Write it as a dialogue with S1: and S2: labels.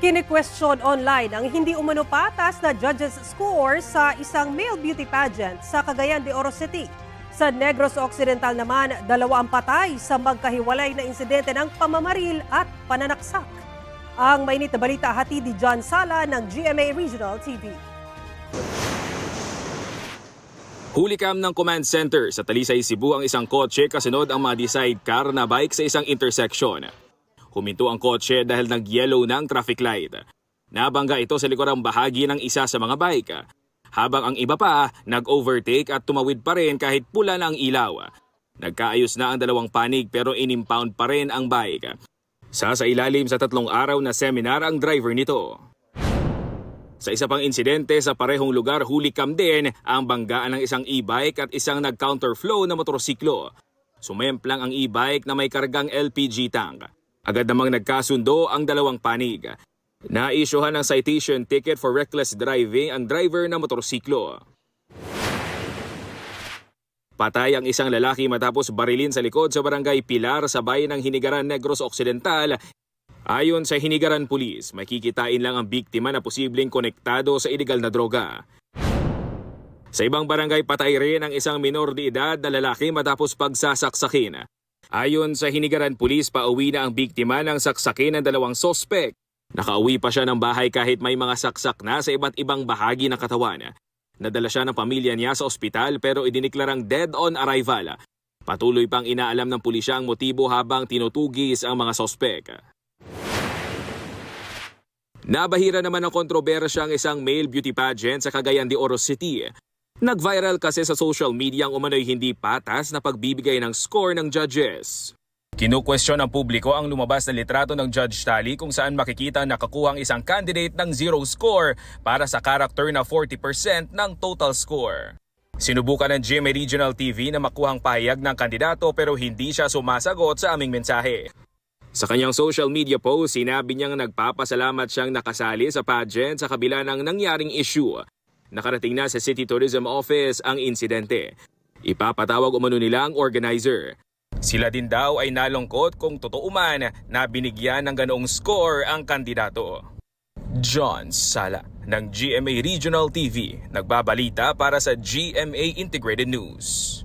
S1: Kini-question online ang hindi umano patas na judges score sa isang male beauty pageant sa Cagayan de Oro City. Sa Negros Occidental naman, 2 ang patay sa magkahiwalay na insidente ng pamamaril at pananaksak. Ang mainit na balita hatid ni John Sala ng GMA Regional TV.
S2: Hulikam ng command center sa Talisay, Cebu ang isang kotse kasunod ang mga sidecar na bike sa isang intersection. Huminto ang kotse dahil nag-yellow ng traffic light. Nabangga ito sa likurang bahagi ng isa sa mga bike, habang ang iba pa nag-overtake at tumawid pa rin kahit pula na ang ilaw. Nagkaayos na ang 2 panig pero inimpound pa rin ang bike. Sa ilalim sa 3 araw na seminar ang driver nito. Sa isa pang insidente sa parehong lugar, hulikam din ang banggaan ng isang e-bike at isang nag-counterflow na motorsiklo. Sumemplang ang e-bike na may kargang LPG tank. Agad namang nagkasundo ang 2 panig. Naisyuhan ng citation ticket for reckless driving ang driver ng motorsiklo. Patay ang isang lalaki matapos barilin sa likod sa barangay Pilar sa bayan ng Hinigaran, Negros Occidental. Ayon sa Hinigaran Police, makikitain lang ang biktima na posibleng konektado sa iligal na droga. Sa ibang barangay, patay rin ang isang minor de edad na lalaki matapos pagsasaksakin. Ayon sa Hinigaran Police, pauwi na ang biktima ng saksakin ng 2 sospek. Nakauwi pa siya ng bahay kahit may mga saksak na sa iba't ibang bahagi ng katawan. Nadala siya ng pamilya niya sa ospital pero idiniklarang dead on arrival. Patuloy pang inaalam ng pulisya ang motibo habang tinutugis ang mga sospek. Nabahira naman ng kontrobersya ang isang male beauty pageant sa Cagayan de Oro City. Nag-viral kasi sa social media ang umano'y hindi patas na pagbibigay ng score ng judges. Kinukwestiyon ng publiko ang lumabas na litrato ng judge tally kung saan makikita nakakuha ang isang candidate ng 0 score para sa character na 40% ng total score. Sinubukan ng GMA Regional TV na makuhang pahayag ng kandidato pero hindi siya sumasagot sa aming mensahe. Sa kanyang social media post, sinabi niyang nagpapasalamat siyang nakasali sa pageant sa kabila ng nangyaring issue. Nakarating na sa City Tourism Office ang insidente. Ipapatawag umano nila ang organizer. Sila din daw ay nalungkot kung totoo man na binigyan ng ganoong score ang kandidato. John Sala ng GMA Regional TV, nagbabalita para sa GMA Integrated News.